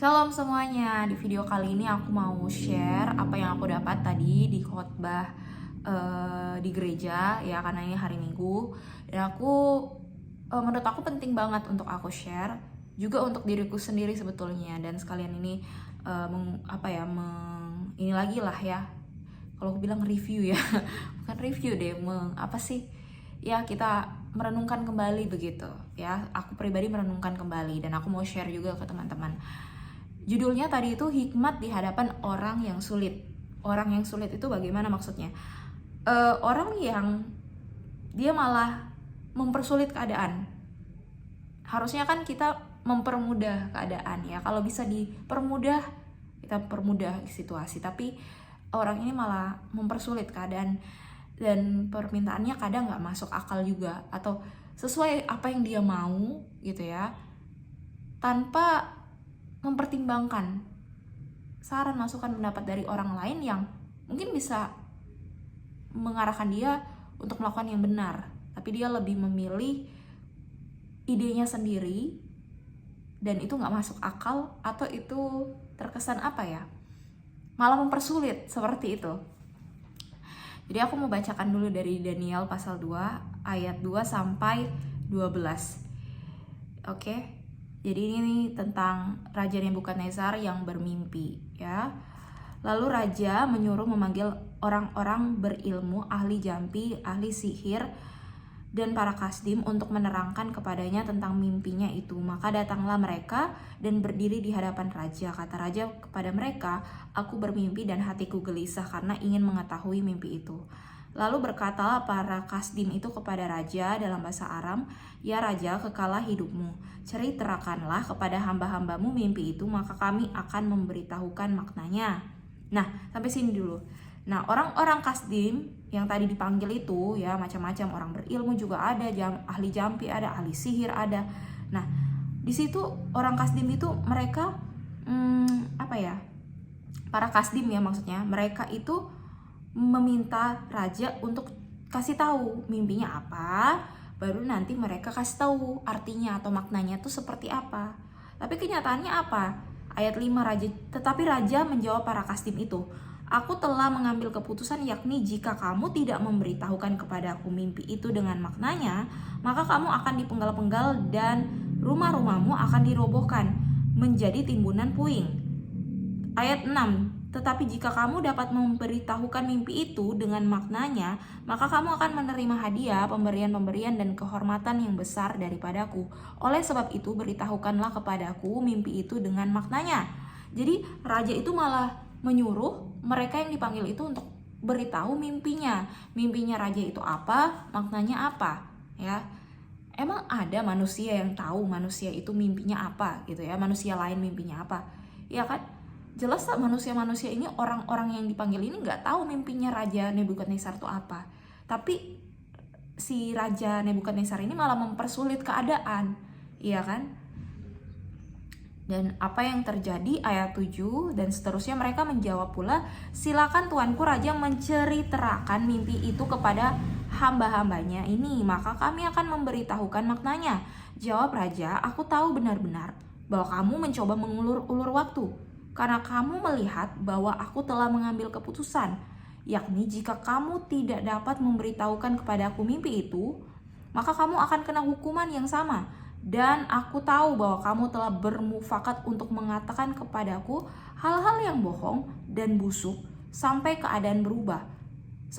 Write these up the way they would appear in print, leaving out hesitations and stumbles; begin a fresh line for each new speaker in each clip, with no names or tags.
Shalom semuanya, di video kali ini aku mau share apa yang aku dapat tadi di khotbah di gereja ya, karena ini hari Minggu. Dan menurut aku penting banget untuk aku share juga untuk diriku sendiri sebetulnya. Dan sekalian ini ini lagi lah ya, kalau aku bilang review ya bukan review deh, ya kita merenungkan kembali begitu ya. Aku pribadi merenungkan kembali dan aku mau share juga ke teman-teman. Judulnya tadi itu hikmat di hadapan orang yang sulit. Orang yang sulit itu bagaimana maksudnya? Orang yang dia malah mempersulit keadaan. Harusnya kan kita mempermudah keadaan ya. Kalau bisa dipermudah, kita permudah situasi. Tapi orang ini malah mempersulit keadaan dan permintaannya kadang nggak masuk akal juga, atau sesuai apa yang dia mau gitu ya, tanpa mempertimbangkan saran, masukan, pendapat dari orang lain yang mungkin bisa mengarahkan dia untuk melakukan yang benar, tapi dia lebih memilih idenya sendiri dan itu nggak masuk akal, atau itu terkesan malah mempersulit seperti itu. Jadi aku mau bacakan dulu dari Daniel pasal 2 ayat 2 sampai 12. Oke. Jadi ini tentang Raja Nebukadnezar yang bermimpi ya. Lalu raja menyuruh memanggil orang-orang berilmu, ahli jampi, ahli sihir, dan para kasdim untuk menerangkan kepadanya tentang mimpinya itu. Maka datanglah mereka dan berdiri di hadapan raja. Kata raja kepada mereka, "Aku bermimpi dan hatiku gelisah karena ingin mengetahui mimpi itu." Lalu berkatalah para kasdim itu kepada raja dalam bahasa Aram, "Ya raja, kekalah hidupmu. Ceritakanlah kepada hamba-hambamu mimpi itu, maka kami akan memberitahukan maknanya." Nah, sampai sini dulu. Nah, orang-orang kasdim yang tadi dipanggil itu ya, macam-macam orang berilmu juga ada, ahli jampi ada, ahli sihir ada. Nah, di situ orang kasdim itu mereka para kasdim ya, maksudnya mereka itu meminta raja untuk kasih tahu mimpinya apa, baru nanti mereka kasih tahu artinya atau maknanya itu seperti apa. Tapi kenyataannya apa? Ayat 5 tetapi raja menjawab para kasdim itu, "Aku telah mengambil keputusan, yakni jika kamu tidak memberitahukan kepadaku mimpi itu dengan maknanya, maka kamu akan dipenggal-penggal dan rumah-rumahmu akan dirobohkan menjadi timbunan puing." Ayat 6, tetapi jika kamu dapat memberitahukan mimpi itu dengan maknanya, maka kamu akan menerima hadiah, pemberian-pemberian dan kehormatan yang besar daripadaku. Oleh sebab itu beritahukanlah kepadaku mimpi itu dengan maknanya. Jadi raja itu malah menyuruh mereka yang dipanggil itu untuk beritahu mimpinya. Mimpinya raja itu apa, maknanya apa, ya. Emang ada manusia yang tahu manusia itu mimpinya apa gitu ya, manusia lain mimpinya apa? Ya kan? Jelas tak manusia-manusia ini, orang-orang yang dipanggil ini nggak tahu mimpinya Raja Nebukadnezar itu apa. Tapi si Raja Nebukadnezar ini malah mempersulit keadaan, iya kan? Dan apa yang terjadi? Ayat 7 dan seterusnya, mereka menjawab pula, "Silakan tuanku raja menceritakan mimpi itu kepada hamba-hambanya ini, maka kami akan memberitahukan maknanya." Jawab raja, "Aku tahu benar-benar bahwa kamu mencoba mengulur-ulur waktu, karena kamu melihat bahwa aku telah mengambil keputusan, yakni jika kamu tidak dapat memberitahukan kepadaku mimpi itu, maka kamu akan kena hukuman yang sama. Dan aku tahu bahwa kamu telah bermufakat untuk mengatakan kepadaku hal-hal yang bohong dan busuk sampai keadaan berubah.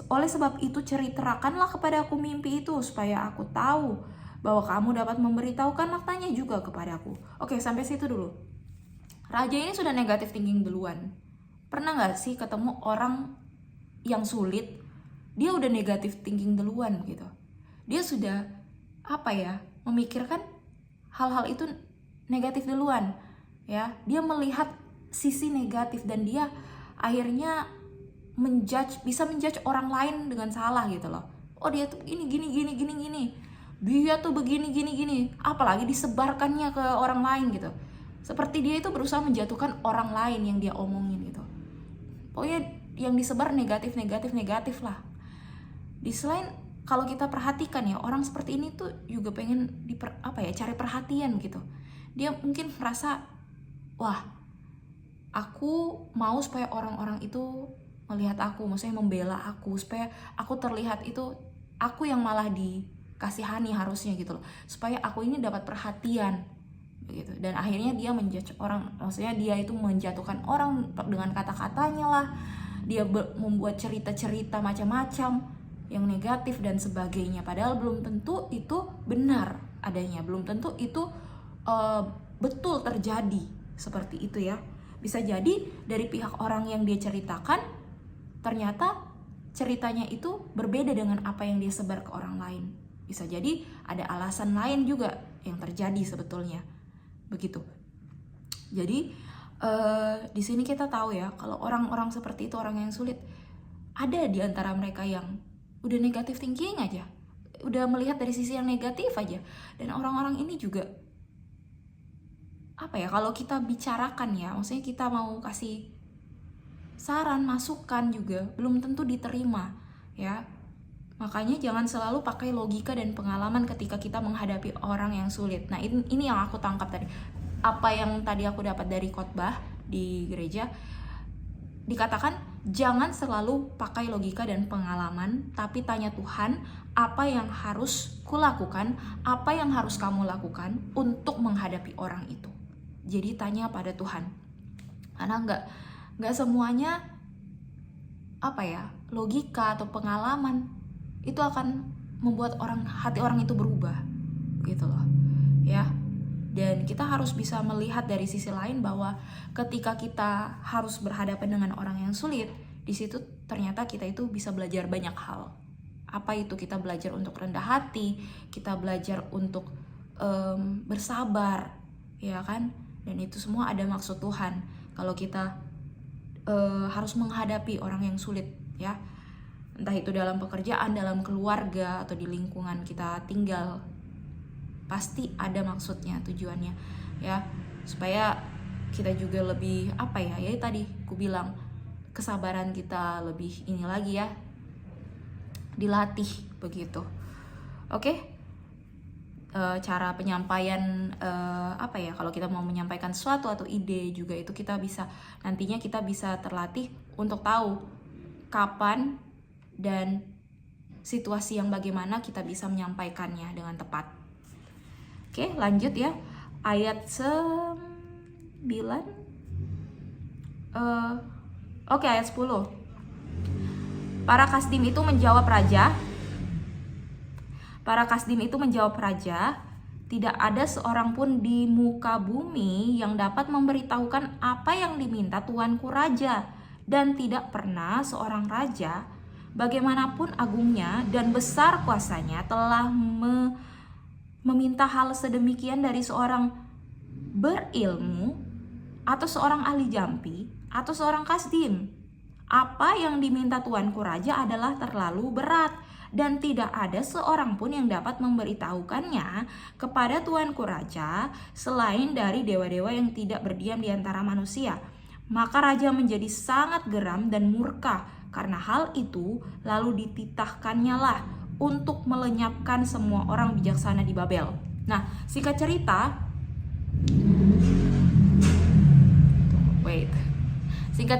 Oleh sebab itu ceritakanlah kepadaku mimpi itu, supaya aku tahu bahwa kamu dapat memberitahukan maknanya juga kepadaku." Oke, sampai situ dulu. Raja ini sudah negatif thinking duluan. Pernah gak sih ketemu orang yang sulit, dia udah negatif thinking duluan gitu. Dia sudah memikirkan hal-hal itu negatif duluan ya. Dia melihat sisi negatif dan dia akhirnya bisa menjudge orang lain dengan salah gitu loh. Oh, dia tuh gini. Dia tuh begini. Apalagi disebarkannya ke orang lain gitu. Seperti dia itu berusaha menjatuhkan orang lain yang dia omongin gitu. Pokoknya yang disebar negatif lah. Di selain, kalau kita perhatikan ya, orang seperti ini tuh juga pengen cari perhatian gitu. Dia mungkin merasa, wah aku mau supaya orang-orang itu melihat aku, maksudnya membela aku, supaya aku terlihat itu aku yang malah dikasihani harusnya gitu loh, supaya aku ini dapat perhatian begitu. Dan akhirnya dia menjudge orang, maksudnya dia itu menjatuhkan orang dengan kata-katanya lah, dia membuat cerita-cerita macam-macam yang negatif dan sebagainya, padahal belum tentu itu benar adanya, belum tentu itu betul terjadi seperti itu ya. Bisa jadi dari pihak orang yang dia ceritakan ternyata ceritanya itu berbeda dengan apa yang dia sebar ke orang lain. Bisa jadi ada alasan lain juga yang terjadi sebetulnya begitu. Jadi di sini kita tahu ya, kalau orang-orang seperti itu orang yang sulit, ada di antara mereka yang udah negatif thinking aja, udah melihat dari sisi yang negatif aja. Dan orang-orang ini juga apa ya, kalau kita bicarakan ya, maksudnya kita mau kasih saran, masukan juga belum tentu diterima ya. Makanya jangan selalu pakai logika dan pengalaman ketika kita menghadapi orang yang sulit. Nah ini yang aku tangkap tadi, apa yang tadi aku dapat dari khotbah di gereja, dikatakan jangan selalu pakai logika dan pengalaman, tapi tanya Tuhan, apa yang harus kulakukan, apa yang harus kamu lakukan untuk menghadapi orang itu. Jadi tanya pada Tuhan, karena nggak semuanya apa ya, logika atau pengalaman itu akan membuat hati orang itu berubah gitu loh ya. Dan kita harus bisa melihat dari sisi lain bahwa ketika kita harus berhadapan dengan orang yang sulit, di situ ternyata kita itu bisa belajar banyak hal. Apa itu? Kita belajar untuk rendah hati, kita belajar untuk bersabar ya kan. Dan itu semua ada maksud Tuhan kalau kita harus menghadapi orang yang sulit ya, entah itu dalam pekerjaan, dalam keluarga, atau di lingkungan kita tinggal. Pasti ada maksudnya, tujuannya ya, supaya kita juga lebih apa ya, ya tadi aku bilang, kesabaran kita lebih ini lagi ya, dilatih begitu. Oke. Cara penyampaian apa ya, kalau kita mau menyampaikan sesuatu atau ide juga itu kita bisa, nantinya kita bisa terlatih untuk tahu kapan dan situasi yang bagaimana kita bisa menyampaikannya dengan tepat. Oke, lanjut ya. Ayat 9. Oke, ayat 10. Para Kasdim itu menjawab raja, tidak ada seorang pun di muka bumi yang dapat memberitahukan apa yang diminta tuanku raja, dan tidak pernah seorang raja, bagaimanapun agungnya dan besar kuasanya, telah meminta hal sedemikian dari seorang berilmu atau seorang ahli jampi atau seorang kasdim. Apa yang diminta tuanku raja adalah terlalu berat, dan tidak ada seorang pun yang dapat memberitahukannya kepada tuanku raja selain dari dewa-dewa yang tidak berdiam di antara manusia. Maka raja menjadi sangat geram dan murka karena hal itu, lalu dititahkannya lah untuk melenyapkan semua orang bijaksana di Babel. Nah, singkat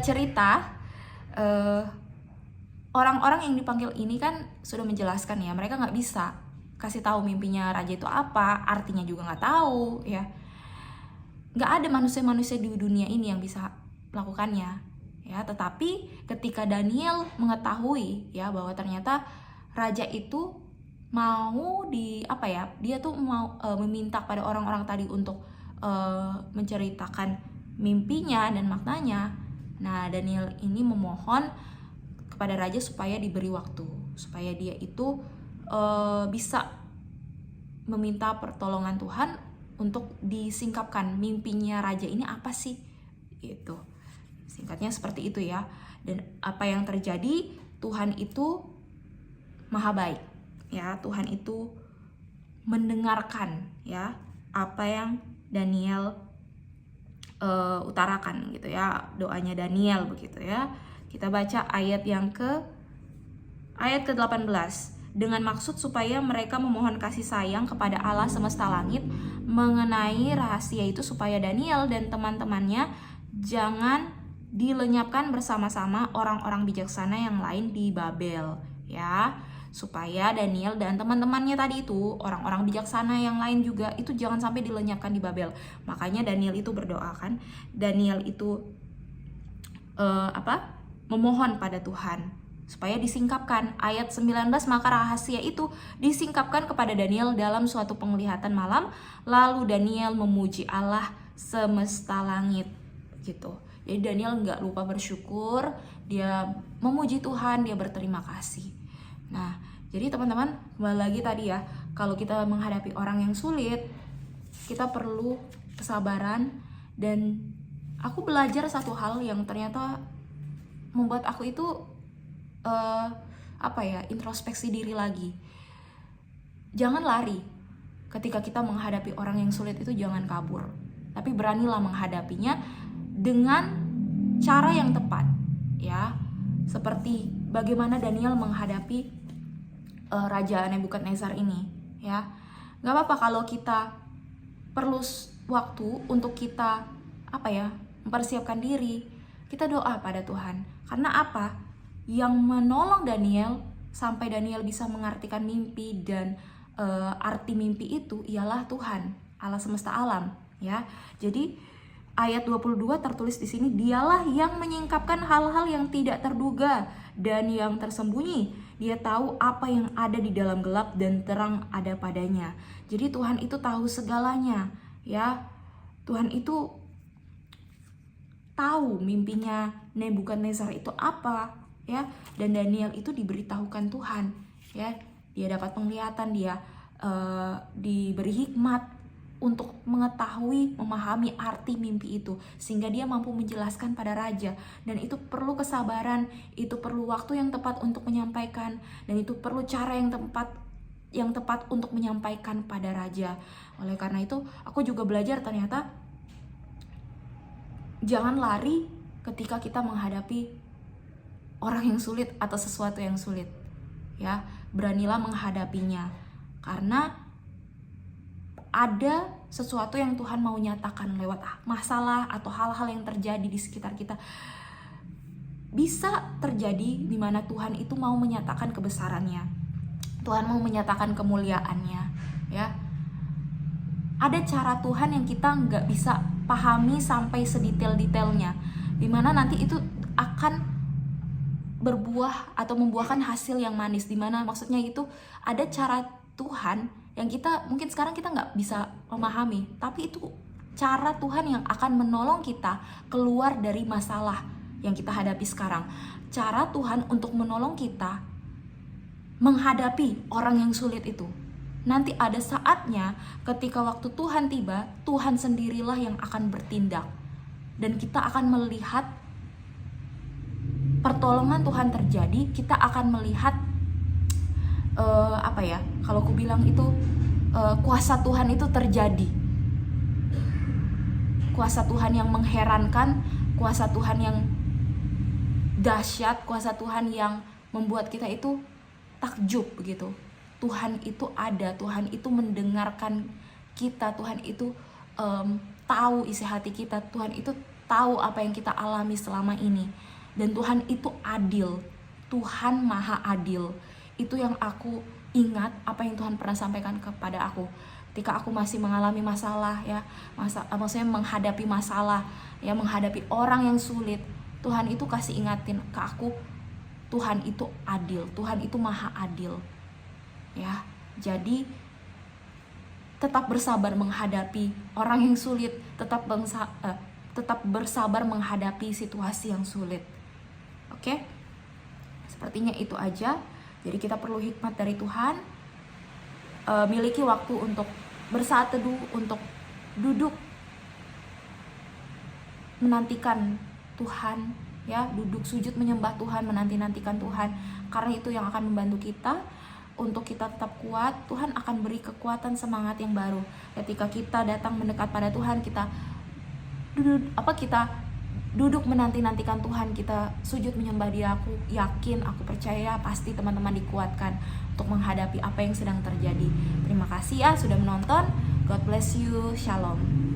cerita, orang-orang yang dipanggil ini kan sudah menjelaskan ya, mereka nggak bisa kasih tahu mimpinya raja itu apa, artinya juga nggak tahu ya. Nggak ada manusia-manusia di dunia ini yang bisa melakukannya ya. Tetapi ketika Daniel mengetahui ya bahwa ternyata raja itu mau dia tuh mau meminta pada orang-orang tadi untuk menceritakan mimpinya dan maknanya. Nah, Daniel ini memohon kepada raja supaya diberi waktu, supaya dia itu bisa meminta pertolongan Tuhan untuk disingkapkan mimpinya raja ini apa sih gitu. Singkatnya seperti itu ya. Dan apa yang terjadi, Tuhan itu Maha baik ya. Tuhan itu mendengarkan ya apa yang Daniel utarakan gitu ya, doanya Daniel begitu ya. Kita baca ayat ke-18. Dengan maksud supaya mereka memohon kasih sayang kepada Allah semesta langit mengenai rahasia itu, supaya Daniel dan teman-temannya jangan dilenyapkan bersama-sama orang-orang bijaksana yang lain di Babel, ya. Supaya Daniel dan teman-temannya tadi itu, orang-orang bijaksana yang lain juga, itu jangan sampai dilenyapkan di Babel. Makanya Daniel itu berdoa kan. Daniel itu memohon pada Tuhan supaya disingkapkan. Ayat 19, maka rahasia itu disingkapkan kepada Daniel dalam suatu penglihatan malam, lalu Daniel memuji Allah semesta langit, gitu. Jadi Daniel nggak lupa bersyukur, dia memuji Tuhan, dia berterima kasih. Nah, jadi teman-teman, kembali lagi tadi ya, kalau kita menghadapi orang yang sulit, kita perlu kesabaran. Dan aku belajar satu hal yang ternyata membuat aku itu introspeksi diri lagi. Jangan lari ketika kita menghadapi orang yang sulit itu, jangan kabur, tapi beranilah menghadapinya dengan cara yang tepat, ya. Seperti bagaimana Daniel menghadapi Raja Nebukadnezar ini, ya. Gak apa-apa kalau kita perlu waktu untuk kita mempersiapkan diri. Kita doa pada Tuhan. Karena apa? Yang menolong Daniel sampai Daniel bisa mengartikan mimpi dan arti mimpi itu ialah Tuhan, Allah semesta alam, ya. Jadi ayat 22 tertulis di sini, dialah yang menyingkapkan hal-hal yang tidak terduga dan yang tersembunyi. Dia tahu apa yang ada di dalam gelap dan terang ada padanya. Jadi Tuhan itu tahu segalanya, ya. Tuhan itu tahu mimpinya Nebukadnezar itu apa, ya. Dan Daniel itu diberitahukan Tuhan, ya. Dia dapat penglihatan, dia diberi hikmat untuk mengetahui, memahami arti mimpi itu, sehingga dia mampu menjelaskan pada raja. Dan itu perlu kesabaran, itu perlu waktu yang tepat untuk menyampaikan, dan itu perlu cara yang tepat untuk menyampaikan pada raja. Oleh karena itu, aku juga belajar ternyata jangan lari ketika kita menghadapi orang yang sulit atau sesuatu yang sulit, ya. Beranilah menghadapinya, karena ada sesuatu yang Tuhan mau nyatakan lewat masalah atau hal-hal yang terjadi di sekitar kita. Bisa terjadi di mana Tuhan itu mau menyatakan kebesarannya, Tuhan mau menyatakan kemuliaannya, ya. Ada cara Tuhan yang kita nggak bisa pahami sampai sedetail-detailnya, dimana nanti itu akan berbuah atau membuahkan hasil yang manis. Dimana maksudnya itu ada cara Tuhan yang kita mungkin sekarang kita nggak bisa memahami, tapi itu cara Tuhan yang akan menolong kita keluar dari masalah yang kita hadapi sekarang. Cara Tuhan untuk menolong kita menghadapi orang yang sulit itu. Nanti ada saatnya ketika waktu Tuhan tiba, Tuhan sendirilah yang akan bertindak, dan kita akan melihat pertolongan Tuhan terjadi. Kita akan melihat kalau aku bilang itu kuasa Tuhan itu terjadi, kuasa Tuhan yang mengherankan, kuasa Tuhan yang dahsyat, kuasa Tuhan yang membuat kita itu takjub begitu. Tuhan itu ada, Tuhan itu mendengarkan kita, Tuhan itu tahu isi hati kita, Tuhan itu tahu apa yang kita alami selama ini, dan Tuhan itu adil, Tuhan maha adil. Itu yang aku ingat, apa yang Tuhan pernah sampaikan kepada aku ketika aku masih mengalami masalah, ya, maksudnya menghadapi masalah, ya, menghadapi orang yang sulit. Tuhan itu kasih ingatin ke aku, Tuhan itu adil, Tuhan itu maha adil, ya. Jadi tetap bersabar menghadapi orang yang sulit, tetap bersabar menghadapi situasi yang sulit. Oke? Sepertinya itu aja. Jadi kita perlu hikmat dari Tuhan, miliki waktu untuk bersaat teduh, untuk duduk menantikan Tuhan, ya, duduk sujud menyembah Tuhan, menanti-nantikan Tuhan, karena itu yang akan membantu kita untuk kita tetap kuat. Tuhan akan beri kekuatan, semangat yang baru ketika kita datang mendekat pada Tuhan. Kita duduk menanti-nantikan Tuhan, kita sujud menyembah Dia. Aku yakin, aku percaya pasti teman-teman dikuatkan untuk menghadapi apa yang sedang terjadi. Terima kasih ya sudah menonton. God bless you. Shalom.